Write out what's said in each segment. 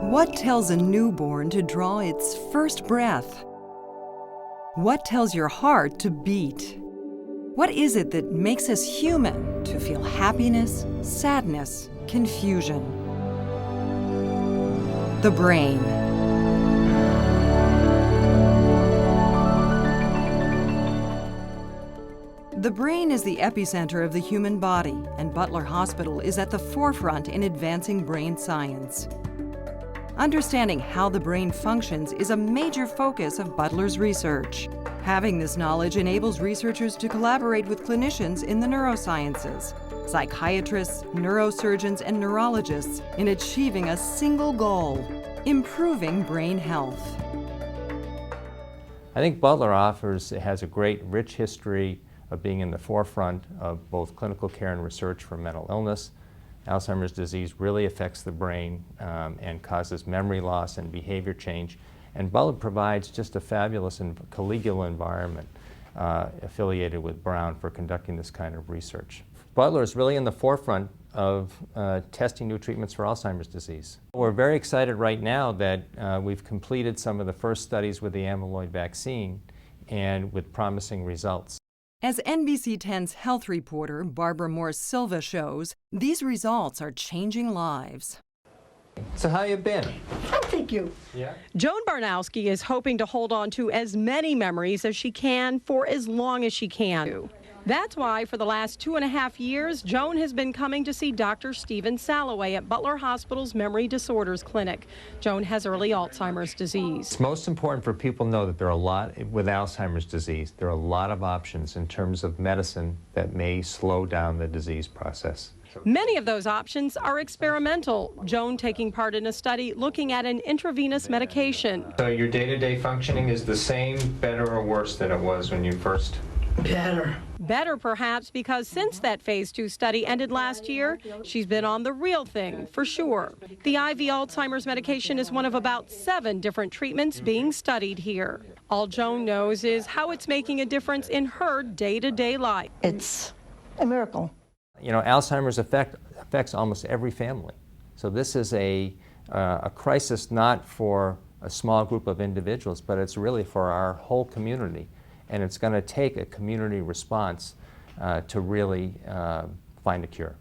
What tells a newborn to draw its first breath? What tells your heart to beat? What is it that makes us human to feel happiness, sadness, confusion? The brain. The brain is the epicenter of the human body, and Butler Hospital is at the forefront in advancing brain science. Understanding how the brain functions is a major focus of Butler's research. Having this knowledge enables researchers to collaborate with clinicians in the neurosciences, psychiatrists, neurosurgeons, and neurologists in achieving a single goal: improving brain health. I think Butler has a great, rich history of being in the forefront of both clinical care and research for mental illness. Alzheimer's disease really affects the brain and causes memory loss and behavior change. And Butler provides just a fabulous and collegial environment affiliated with Brown for conducting this kind of research. Butler is really in the forefront of testing new treatments for Alzheimer's disease. We're very excited right now that we've completed some of the first studies with the amyloid vaccine and with promising results. As NBC 10's health reporter Barbara Morse Silva shows, these results are changing lives. So how you been? Oh, thank you. Yeah. Joan Barnowski is hoping to hold on to as many memories as she can for as long as she can. That's why for the last 2.5 years, Joan has been coming to see Dr. Stephen Salloway at Butler Hospital's Memory Disorders Clinic. Joan has early Alzheimer's disease. It's most important for people to know that there are a lot, with Alzheimer's disease, there are a lot of options in terms of medicine that may slow down the disease process. Many of those options are experimental, Joan taking part in a study looking at an intravenous medication. So your day-to-day functioning is the same, better, or worse than it was when you first? Better. Better, perhaps, because since that phase 2 study ended last year, she's been on the real thing, for sure. The IV Alzheimer's medication is one of about 7 different treatments being studied here. All Joan knows is how it's making a difference in her day-to-day life. It's a miracle. You know, Alzheimer's affects almost every family. So this is a crisis not for a small group of individuals, but it's really for our whole community. And it's going to take a community response to really find a cure.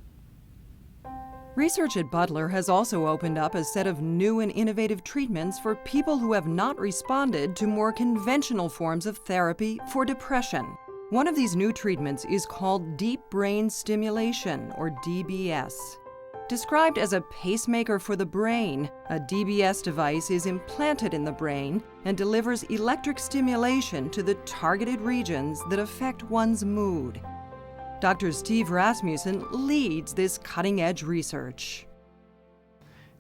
Research at Butler has also opened up a set of new and innovative treatments for people who have not responded to more conventional forms of therapy for depression. One of these new treatments is called deep brain stimulation, or DBS. Described as a pacemaker for the brain, a DBS device is implanted in the brain and delivers electric stimulation to the targeted regions that affect one's mood. Dr. Steve Rasmussen leads this cutting-edge research.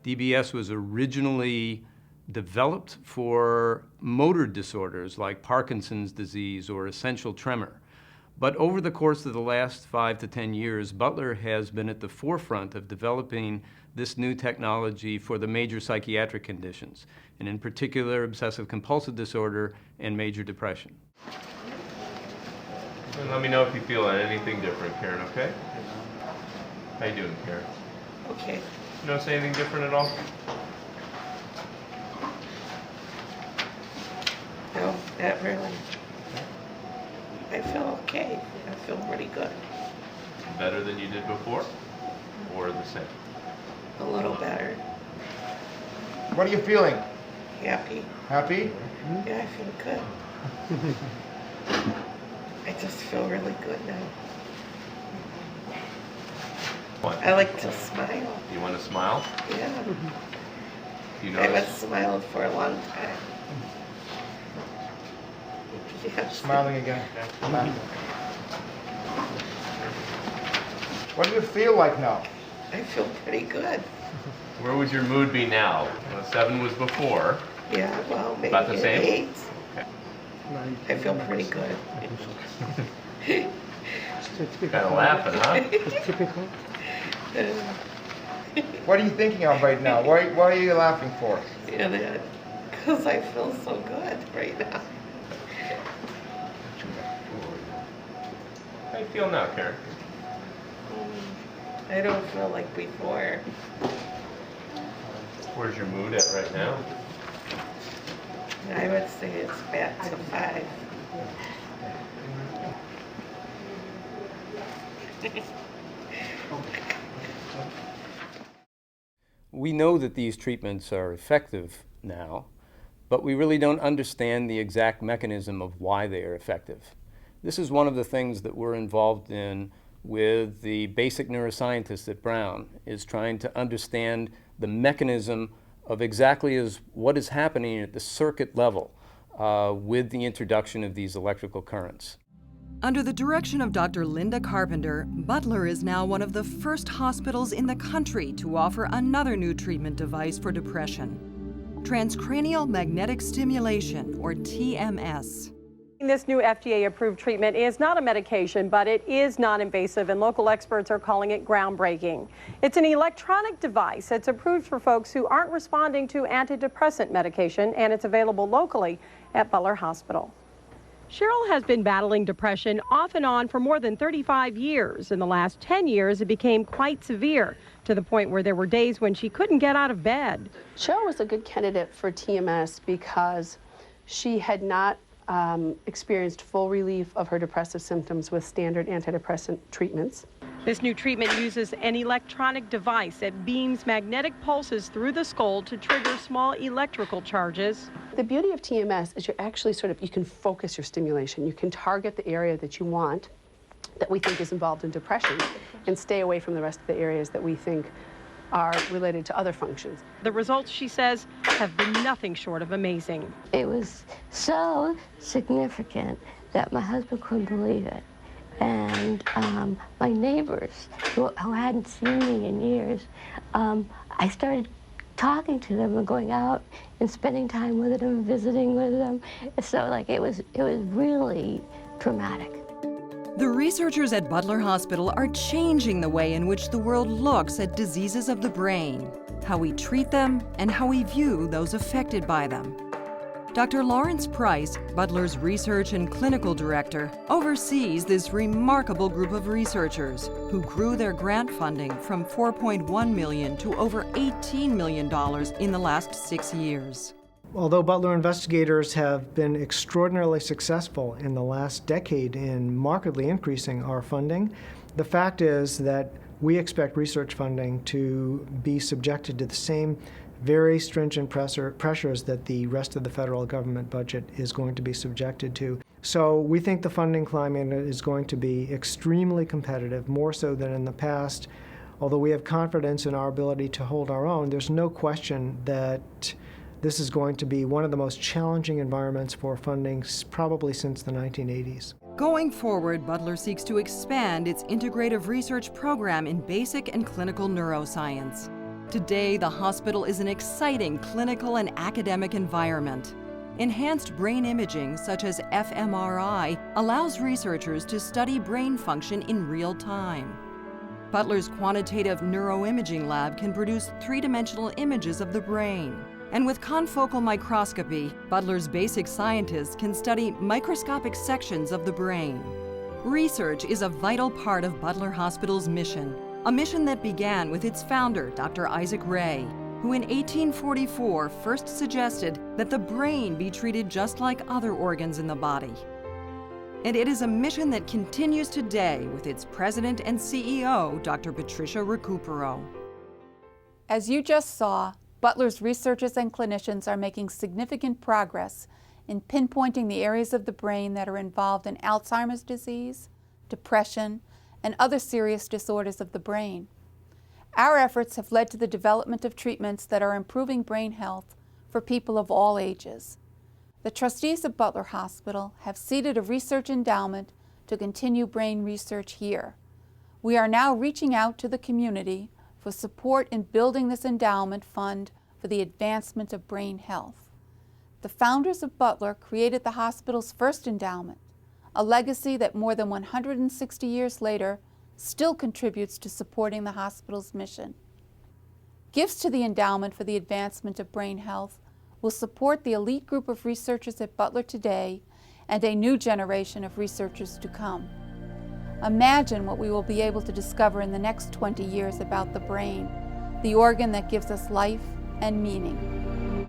DBS was originally developed for motor disorders like Parkinson's disease or essential tremor. But over the course of the last 5 to 10 years, Butler has been at the forefront of developing this new technology for the major psychiatric conditions, and in particular, obsessive compulsive disorder and major depression. And let me know if you feel anything different, Karen, okay? How you doing, Karen? Okay. You don't say anything different at all? No, not really. I feel okay. I feel pretty good. Better than you did before? Or the same? A little better. What are you feeling? Happy. Happy? Yeah, I feel good. I just feel really good now. What? I like to smile. You want to smile? Yeah. You I haven't notice? smiled for a long time. Yes. Smiling again. What do you feel like now? I feel pretty good. Where would your mood be now? 7 was before. Yeah, well, maybe About the an same? 8. Okay. I feel pretty good. Kind of laughing, huh? What are you thinking of right now? What are you laughing for? Yeah, because I feel so good right now. How you feel now, Karen? I don't feel like before. Where's your mood at right now? I would say it's back to 5. We know that these treatments are effective now, but we really don't understand the exact mechanism of why they are effective. This is one of the things that we're involved in with the basic neuroscientists at Brown, is trying to understand the mechanism of exactly what is happening at the circuit level with the introduction of these electrical currents. Under the direction of Dr. Linda Carpenter, Butler is now one of the first hospitals in the country to offer another new treatment device for depression: transcranial magnetic stimulation, or TMS. This new FDA-approved treatment is not a medication, but it is non-invasive, and local experts are calling it groundbreaking. It's an electronic device that's approved for folks who aren't responding to antidepressant medication, and it's available locally at Butler Hospital. Cheryl has been battling depression off and on for more than 35 years. In the last 10 years, it became quite severe, to the point where there were days when she couldn't get out of bed. Cheryl was a good candidate for TMS because she had not experienced full relief of her depressive symptoms with standard antidepressant treatments. This new treatment uses an electronic device that beams magnetic pulses through the skull to trigger small electrical charges. The beauty of TMS is you're actually you can focus your stimulation. You can target the area that you want, that we think is involved in depression, and stay away from the rest of the areas that we think are related to other functions. The results, she says, have been nothing short of amazing. It was so significant that my husband couldn't believe it. And my neighbors, who hadn't seen me in years, I started talking to them and going out and spending time with them, visiting with them. So it was really dramatic. The researchers at Butler Hospital are changing the way in which the world looks at diseases of the brain, how we treat them, and how we view those affected by them. Dr. Lawrence Price, Butler's research and clinical director, oversees this remarkable group of researchers who grew their grant funding from $4.1 million to over $18 million in the last 6 years. Although Butler investigators have been extraordinarily successful in the last decade in markedly increasing our funding, the fact is that we expect research funding to be subjected to the same very stringent pressures that the rest of the federal government budget is going to be subjected to. So we think the funding climate is going to be extremely competitive, more so than in the past. Although we have confidence in our ability to hold our own, there's no question that this is going to be one of the most challenging environments for funding probably since the 1980s. Going forward, Butler seeks to expand its integrative research program in basic and clinical neuroscience. Today, the hospital is an exciting clinical and academic environment. Enhanced brain imaging, such as fMRI, allows researchers to study brain function in real time. Butler's quantitative neuroimaging lab can produce three-dimensional images of the brain. And with confocal microscopy, Butler's basic scientists can study microscopic sections of the brain. Research is a vital part of Butler Hospital's mission, a mission that began with its founder, Dr. Isaac Ray, who in 1844 first suggested that the brain be treated just like other organs in the body. And it is a mission that continues today with its president and CEO, Dr. Patricia Recupero. As you just saw, Butler's researchers and clinicians are making significant progress in pinpointing the areas of the brain that are involved in Alzheimer's disease, depression, and other serious disorders of the brain. Our efforts have led to the development of treatments that are improving brain health for people of all ages. The trustees of Butler Hospital have seeded a research endowment to continue brain research here. We are now reaching out to the community for support in building this endowment fund for the advancement of brain health. The founders of Butler created the hospital's first endowment, a legacy that more than 160 years later still contributes to supporting the hospital's mission. Gifts to the endowment for the advancement of brain health will support the elite group of researchers at Butler today and a new generation of researchers to come. Imagine what we will be able to discover in the next 20 years about the brain, the organ that gives us life and meaning.